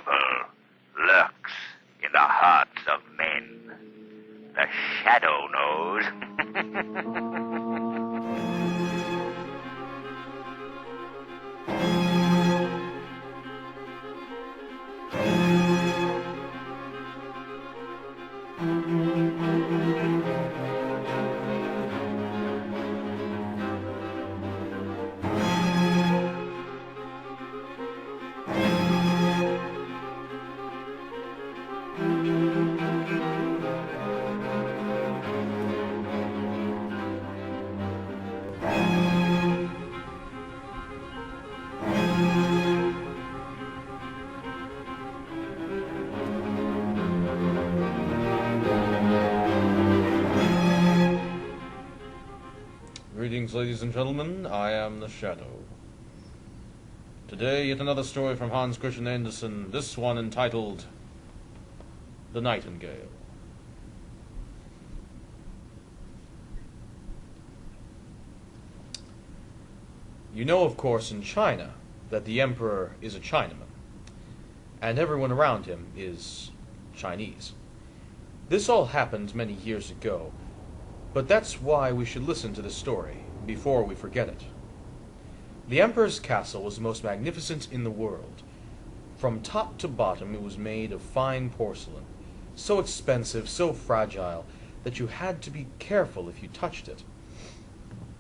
evil lurks in the hearts of men. The shadow knows. Greetings, ladies and gentlemen. I am the Shadow. Today, yet another story from Hans Christian Andersen, this one entitled The Nightingale. You know, of course, in China, that the emperor is a Chinaman, and everyone around him is Chinese. This all happened many years ago, but that's why we should listen to the story, before we forget it. The emperor's castle was the most magnificent in the world. From top to bottom it was made of fine porcelain, so expensive, so fragile, that you had to be careful if you touched it.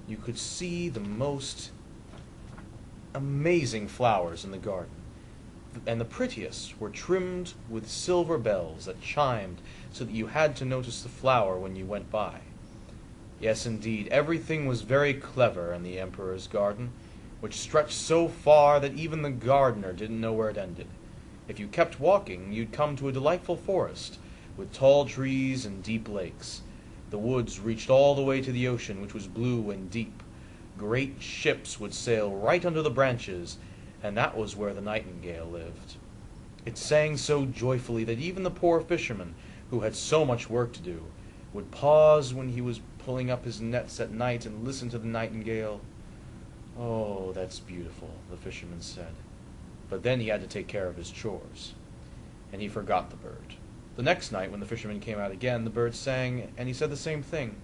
You could see the most amazing flowers in the garden, and the prettiest were trimmed with silver bells that chimed so that you had to notice the flower when you went by. Yes, indeed, everything was very clever in the emperor's garden, which stretched so far that even the gardener didn't know where it ended. If you kept walking, you'd come to a delightful forest, with tall trees and deep lakes. The woods reached all the way to the ocean, which was blue and deep. Great ships would sail right under the branches, and that was where the nightingale lived. It sang so joyfully that even the poor fisherman, who had so much work to do, would pause when he was pulling up his nets at night and listen to the nightingale. "Oh, that's beautiful," the fisherman said. But then he had to take care of his chores, and he forgot the bird. The next night, when the fisherman came out again, the bird sang, and he said the same thing.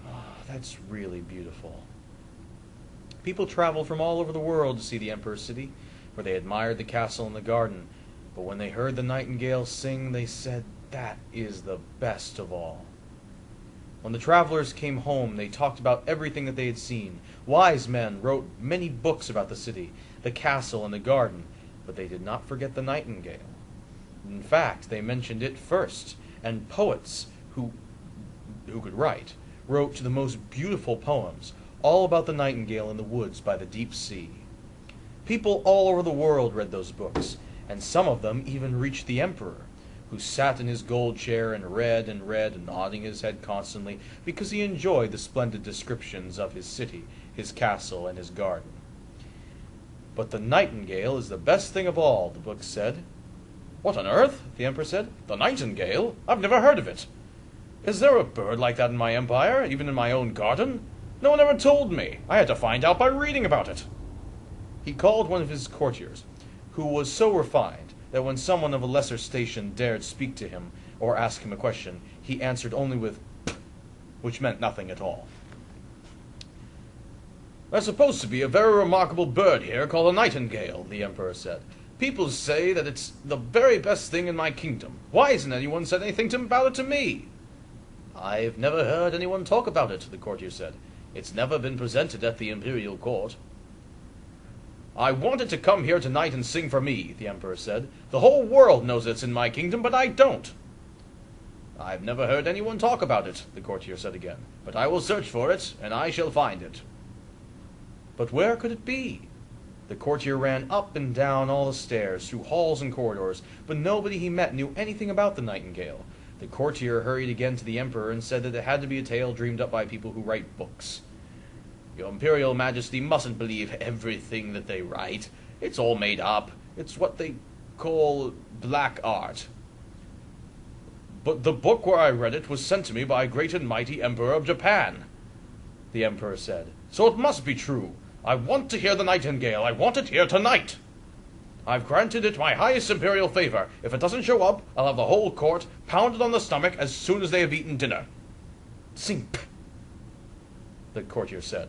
"Oh, that's really beautiful." People traveled from all over the world to see the emperor's city, where they admired the castle and the garden. But when they heard the nightingale sing, they said, "That is the best of all." When the travelers came home, they talked about everything that they had seen. Wise men wrote many books about the city, the castle, and the garden, but they did not forget the nightingale. In fact, they mentioned it first, and poets who could write wrote the most beautiful poems, all about the nightingale in the woods by the deep sea. People all over the world read those books, and some of them even reached the emperor, who sat in his gold chair and read, nodding his head constantly, because he enjoyed the splendid descriptions of his city, his castle, and his garden. "But the nightingale is the best thing of all," the book said. "What on earth?" the emperor said. "The nightingale? I've never heard of it. Is there a bird like that in my empire, even in my own garden? No one ever told me. I had to find out by reading about it." He called one of his courtiers, who was so refined that when someone of a lesser station dared speak to him or ask him a question, he answered only with "Pff," which meant nothing at all. "There's supposed to be a very remarkable bird here called a nightingale," the emperor said. "People say that it's the very best thing in my kingdom. Why hasn't anyone said anything about it to me?" "I've never heard anyone talk about it," the courtier said. "It's never been presented at the imperial court." "I want it to come here tonight and sing for me," the emperor said. "The whole world knows it's in my kingdom, but I don't." "I've never heard anyone talk about it," the courtier said again. "But I will search for it, and I shall find it." But where could it be? The courtier ran up and down all the stairs, through halls and corridors, but nobody he met knew anything about the nightingale. The courtier hurried again to the emperor and said that it had to be a tale dreamed up by people who write books. "Your Imperial Majesty mustn't believe everything that they write. It's all made up. It's what they call black art." "But the book where I read it was sent to me by a great and mighty Emperor of Japan," the emperor said. "So it must be true. I want to hear the nightingale. I want it here tonight." I've granted it my highest imperial favor. If it doesn't show up, I'll have the whole court pounded on the stomach as soon as they have eaten dinner. Zink, the courtier said.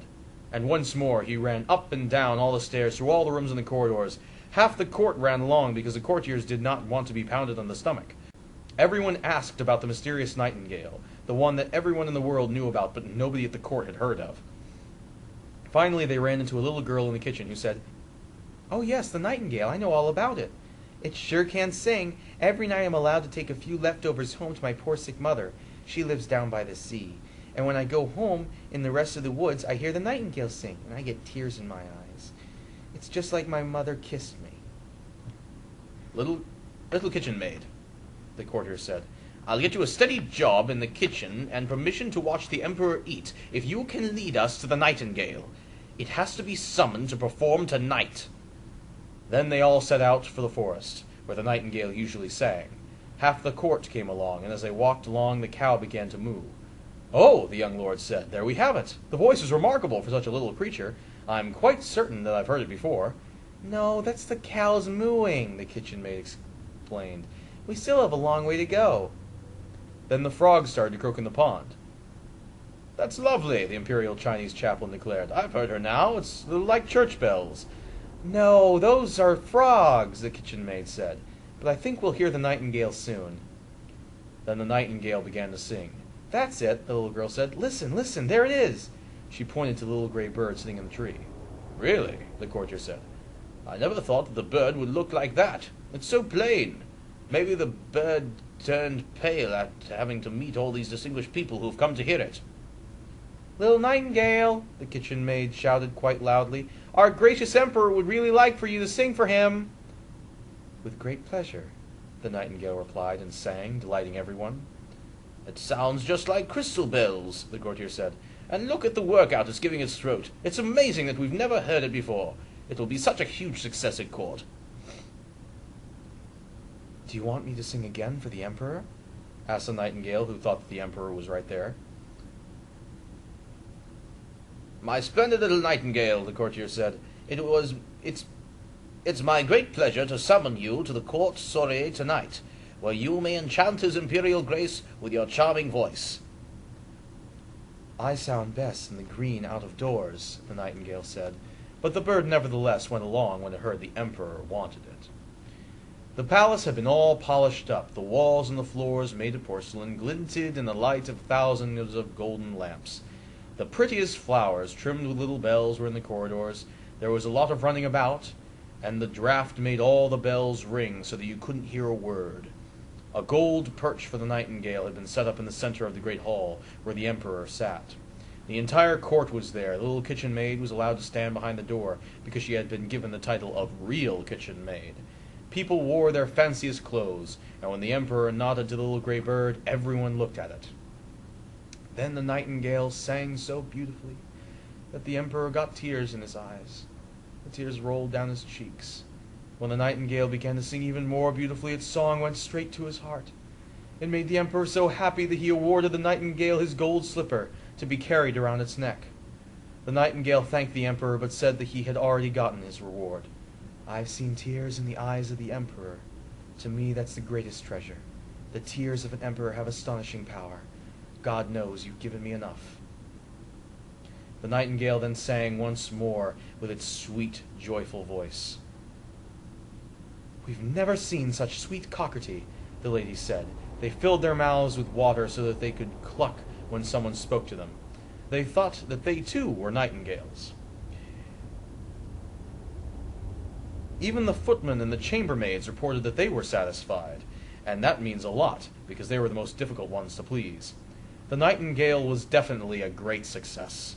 And once more he ran up and down all the stairs, through all the rooms and the corridors. Half the court ran along because the courtiers did not want to be pounded on the stomach. Everyone asked about the mysterious Nightingale, the one that everyone in the world knew about but nobody at the court had heard of. Finally they ran into a little girl in the kitchen who said, "Oh yes, the Nightingale, I know all about it. It sure can sing. Every night I'm allowed to take a few leftovers home to my poor sick mother. She lives down by the sea. And when I go home in the rest of the woods, I hear the Nightingale sing, and I get tears in my eyes. It's just like my mother kissed me." Little kitchen maid, the courtier said, "I'll get you a steady job in the kitchen and permission to watch the Emperor eat if you can lead us to the Nightingale. It has to be summoned to perform tonight." Then they all set out for the forest, where the Nightingale usually sang. Half the court came along, and as they walked along, the cow began to moo. "Oh," the young lord said, "there we have it. The voice is remarkable for such a little creature. I'm quite certain that I've heard it before." "No, that's the cows mooing," the kitchen maid explained. "We still have a long way to go." Then the frogs started to croak in the pond. "That's lovely," the imperial Chinese chaplain declared. "I've heard her now. It's like church bells." "No, those are frogs," the kitchen maid said. "But I think we'll hear the Nightingale soon." Then the Nightingale began to sing. "That's it," the little girl said. "Listen, listen, there it is." She pointed to the little gray bird sitting in the tree. "Really?" the courtier said. "I never thought that the bird would look like that. It's so plain. Maybe the bird turned pale at having to meet all these distinguished people who've come to hear it." "Little Nightingale," the kitchen maid shouted quite loudly, "our gracious emperor would really like for you to sing for him." "With great pleasure," the Nightingale replied, and sang, delighting everyone. "It sounds just like crystal bells," the courtier said. "And look at the workout it's giving its throat. It's amazing that we've never heard it before. It will be such a huge success at court." "Do you want me to sing again for the emperor?" asked the Nightingale, who thought that the emperor was right there. "My splendid little Nightingale," the courtier said, It's my great pleasure to summon you to the court soiree tonight, where you may enchant His Imperial Grace with your charming voice." "I sound best in the green out of doors," the Nightingale said, but the bird nevertheless went along when it heard the emperor wanted it. The palace had been all polished up. The walls and the floors, made of porcelain, glinted in the light of thousands of golden lamps. The prettiest flowers, trimmed with little bells, were in the corridors. There was a lot of running about, and the draught made all the bells ring so that you couldn't hear a word. A gold perch for the Nightingale had been set up in the center of the great hall where the emperor sat. The entire court was there. The little kitchen maid was allowed to stand behind the door because she had been given the title of real kitchen maid. People wore their fanciest clothes, and when the emperor nodded to the little gray bird, everyone looked at it. Then the Nightingale sang so beautifully that the emperor got tears in his eyes. The tears rolled down his cheeks. When the Nightingale began to sing even more beautifully, its song went straight to his heart. It made the emperor so happy that he awarded the Nightingale his gold slipper to be carried around its neck. The Nightingale thanked the emperor, but said that he had already gotten his reward. "I've seen tears in the eyes of the emperor. To me, that's the greatest treasure. The tears of an emperor have astonishing power. God knows you've given me enough." The Nightingale then sang once more with its sweet, joyful voice. "We've never seen such sweet cockatoo," the ladies said. They filled their mouths with water so that they could cluck when someone spoke to them. They thought that they too were nightingales. Even the footmen and the chambermaids reported that they were satisfied, and that means a lot, because they were the most difficult ones to please. The Nightingale was definitely a great success.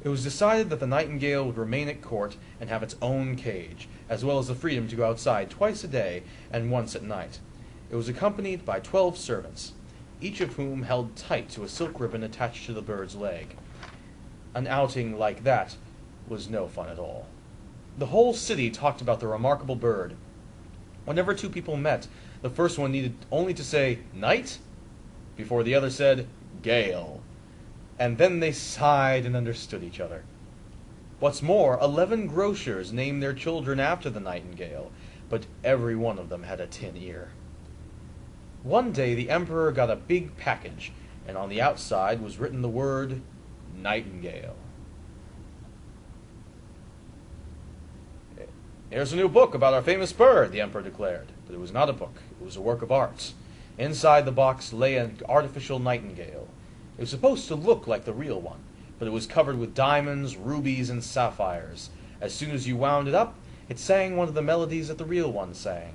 It was decided that the Nightingale would remain at court and have its own cage, as well as the freedom to go outside twice a day and once at night. It was accompanied by 12 servants, each of whom held tight to a silk ribbon attached to the bird's leg. An outing like that was no fun at all. The whole city talked about the remarkable bird. Whenever two people met, the first one needed only to say, "Night?" before the other said, "Gale." And then they sighed and understood each other. What's more, 11 grocers named their children after the Nightingale, but every one of them had a tin ear. One day the emperor got a big package, and on the outside was written the word Nightingale. "Here's a new book about our famous bird," the emperor declared. But it was not a book. It was a work of art. Inside the box lay an artificial nightingale. It was supposed to look like the real one, but it was covered with diamonds, rubies, and sapphires. As soon as you wound it up, it sang one of the melodies that the real one sang.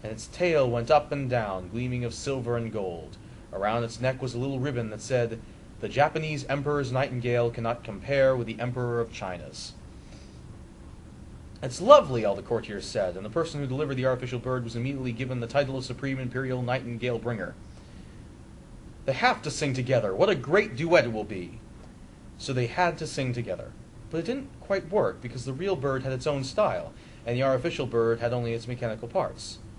And its tail went up and down, gleaming of silver and gold. Around its neck was a little ribbon that said, "The Japanese emperor's nightingale cannot compare with the emperor of China's." "It's lovely," all the courtiers said, and the person who delivered the artificial bird was immediately given the title of Supreme Imperial Nightingale Bringer. "They have to sing together. What a great duet it will be." So they had to sing together. But it didn't quite work because the real bird had its own style, and the artificial bird had only its mechanical parts.